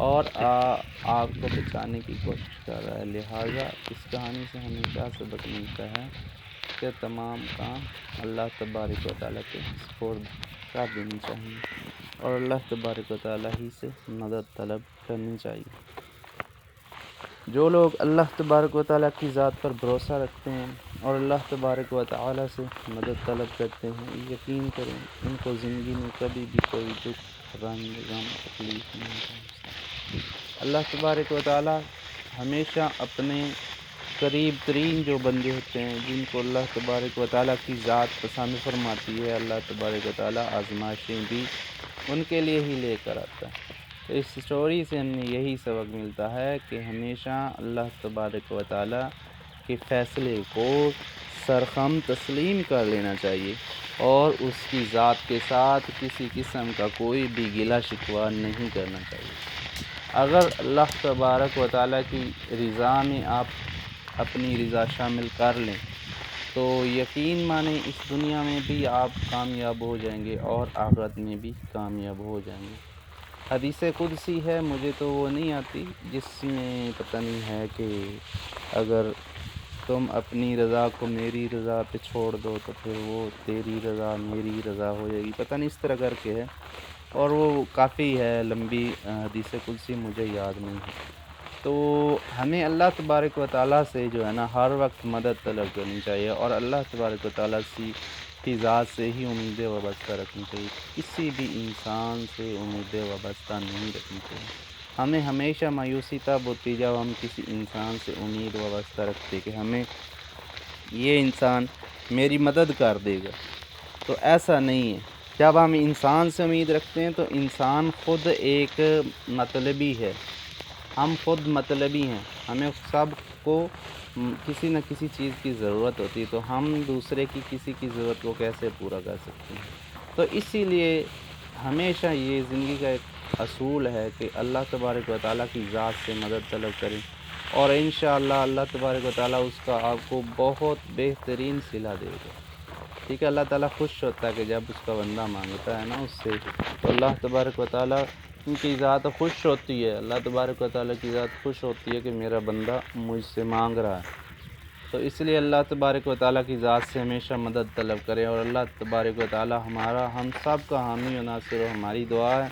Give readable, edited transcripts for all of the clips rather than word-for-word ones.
اور آگ کو بچانے کی کوشش کر رہا ہے۔ لہٰذا اس کہانی سے ہمیں کیا سبق ملتا ہے کہ تمام کام اللہ تبارک و تعالیٰ کے سپرد کر دینی چاہیے اور اللہ تبارک و تعالیٰ ہی سے مدد طلب کرنی چاہیے۔ جو لوگ اللہ تبارک و تعالیٰ کی ذات پر بھروسہ رکھتے ہیں اور اللہ تبارک و تعالیٰ سے مدد طلب کرتے ہیں، یقین کریں ان کو زندگی میں کبھی بھی کوئی دکھ، رنج، غم، تکلیف نہیں پہنچتا۔ اللہ تبارک و تعالیٰ ہمیشہ اپنے قریب ترین جو بندے ہوتے ہیں، جن کو اللہ تبارک و تعالیٰ کی ذات پسند فرماتی ہے، اللہ تبارک و تعالیٰ آزمائشیں بھی ان کے لیے ہی لے کر آتا ہے۔ تو اس سٹوری سے ہمیں یہی سبق ملتا ہے کہ ہمیشہ اللہ تبارک و تعالیٰ کے فیصلے کو سرخم تسلیم کر لینا چاہیے اور اس کی ذات کے ساتھ کسی قسم کا کوئی بھی گلہ شکوہ نہیں کرنا چاہیے۔ اگر اللہ تبارک و تعالیٰ کی رضا میں آپ اپنی رضا شامل کر لیں تو یقین مانیں اس دنیا میں بھی آپ کامیاب ہو جائیں گے اور آخرت میں بھی کامیاب ہو جائیں گے۔ حدیث قدسی ہے، مجھے تو وہ نہیں آتی، جس میں پتہ نہیں ہے کہ اگر تم اپنی رضا کو میری رضا پہ چھوڑ دو تو پھر وہ تیری رضا میری رضا ہو جائے گی، پتہ نہیں اس طرح کر کے ہے، اور وہ کافی ہے لمبی حدیث قدسی، مجھے یاد نہیں ہے۔ تو ہمیں اللہ تبارک و تعالیٰ سے جو ہے نا ہر وقت مدد طلب کرنی چاہیے اور اللہ تبارک و تعالیٰ کی ذات سے ہی امیدیں وابستہ رکھنی چاہیے، کسی بھی انسان سے امیدیں وابستہ نہیں رکھنی چاہیے۔ ہمیں ہمیشہ مایوسی تب ہوتی ہے جب ہم کسی انسان سے امید وابستہ رکھتے کہ ہمیں یہ انسان میری مدد کر دے گا، تو ایسا نہیں ہے۔ جب ہم انسان سے امید رکھتے ہیں تو انسان خود ایک مطلبی ہے، ہم خود مطلبی ہیں، ہمیں سب کو کسی نہ کسی چیز کی ضرورت ہوتی ہے، تو ہم دوسرے کی کسی کی ضرورت کو کیسے پورا کر سکتے ہیں؟ تو اسی لیے ہمیشہ یہ زندگی کا ایک اصول ہے کہ اللہ تبارک و تعالیٰ کی ذات سے مدد طلب کریں اور انشاءاللہ اللہ تبارک و تعالیٰ اس کا آپ کو بہت بہترین صلہ دے گا۔ ٹھیک ہے، اللہ تعالیٰ خوش ہوتا ہے کہ جب اس کا بندہ مانگتا ہے نا اس سے، تو اللہ تبارک و تعالیٰ ان کی ذات خوش ہوتی ہے، اللہ تبارک و تعالیٰ کی ذات خوش ہوتی ہے کہ میرا بندہ مجھ سے مانگ رہا ہے۔ تو اس لیے اللہ تبارک و تعالیٰ کی ذات سے ہمیشہ مدد طلب کریں اور اللہ تبارک و تعالیٰ ہم سب کا حامی و ناصر و ہماری دعا ہے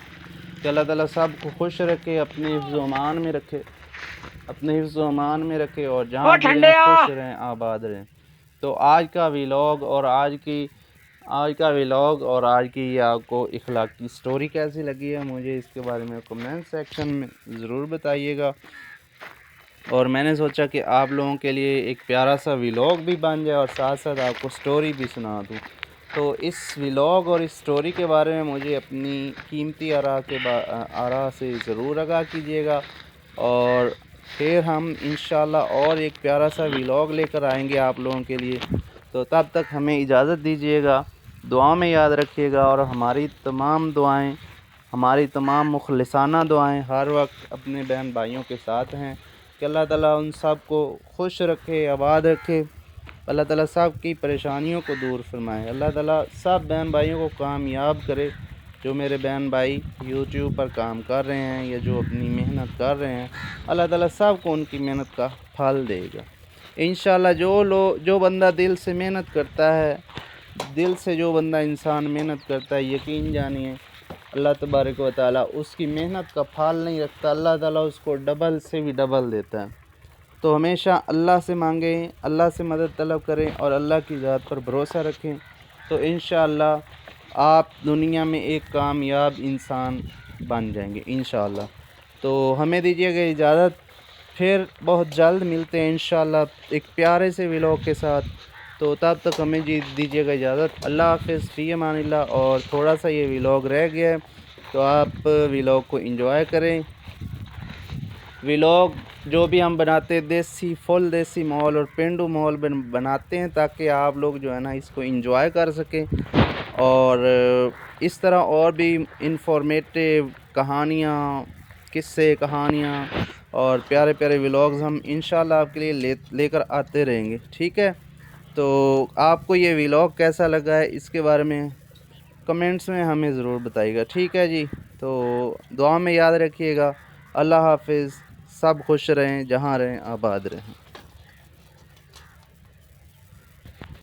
کہ اللہ تعالیٰ سب کو خوش رکھے، اپنے حفظ و امان میں رکھے، اپنے حفظ و امان میں رکھے اور جہاں بھی رہیں خوش رہیں، آباد رہیں۔ تو آج کا ویلاگ اور آج کی یہ آپ کو اخلاقی سٹوری کیسی لگی ہے، مجھے اس کے بارے میں کمنٹ سیکشن میں ضرور بتائیے گا، اور میں نے سوچا کہ آپ لوگوں کے لیے ایک پیارا سا ویلاگ بھی بن جائے اور ساتھ ساتھ آپ کو سٹوری بھی سنا دوں۔ تو اس ویلاگ اور اس سٹوری کے بارے میں مجھے اپنی قیمتی آراء سے ضرور آگاہ کیجیے گا، اور پھر ہم انشاءاللہ اور ایک پیارا سا ویلاگ لے کر آئیں گے آپ لوگوں کے لیے۔ تو تب تک ہمیں اجازت دیجیے گا، دعا میں یاد رکھیے گا، اور ہماری تمام دعائیں، ہماری تمام مخلصانہ دعائیں ہر وقت اپنے بہن بھائیوں کے ساتھ ہیں کہ اللہ تعالیٰ ان سب کو خوش رکھے، آباد رکھے، اللہ تعالیٰ سب کی پریشانیوں کو دور فرمائے، اللہ تعالیٰ سب بہن بھائیوں کو کامیاب کرے۔ جو میرے بہن بھائی یوٹیوب پر کام کر رہے ہیں یا جو اپنی محنت کر رہے ہیں، اللہ تعالیٰ سب کو ان کی محنت کا پھل دے گا انشاءاللہ۔ جو بندہ دل سے محنت کرتا ہے، دل سے جو بندہ انسان محنت کرتا ہے، یقین جانیے اللہ تبارک و تعالیٰ اس کی محنت کا پھل نہیں رکھتا، اللہ تعالیٰ اس کو ڈبل سے بھی ڈبل دیتا ہے۔ تو ہمیشہ اللہ سے مانگیں، اللہ سے مدد طلب کریں اور اللہ کی ذات پر بھروسہ رکھیں، تو انشاءاللہ آپ دنیا میں ایک کامیاب انسان بن جائیں گے انشاءاللہ۔ تو ہمیں دیجیے گا اجازت، پھر بہت جلد ملتے ہیں انشاءاللہ ایک پیارے سے ویلاگ کے ساتھ۔ تو تب تک ہمیں دیجیے گا اجازت، اللہ حافظ، فی امان اللہ۔ اور تھوڑا سا یہ ویلاگ رہ گیا ہے تو آپ ویلاگ کو انجوائے کریں۔ ویلاگ جو بھی ہم بناتے ہیں فل دیسی ماحول اور پینڈو ماحول بناتے ہیں تاکہ آپ لوگ جو ہے نا اس کو انجوائے کر سکیں، اور اس طرح اور بھی انفارمیٹیو کہانیاں، قصے، کہانیاں اور پیارے پیارے ویلاگز ہم انشاءاللہ آپ کے لیے لے کر آتے رہیں گے، ٹھیک ہے؟ تو آپ کو یہ ویلاگ کیسا لگا ہے اس کے بارے میں کمنٹس میں ہمیں ضرور بتائیے گا، ٹھیک ہے جی؟ تو دعا میں یاد رکھیے گا، اللہ حافظ، سب خوش رہیں، جہاں رہیں آباد رہیں۔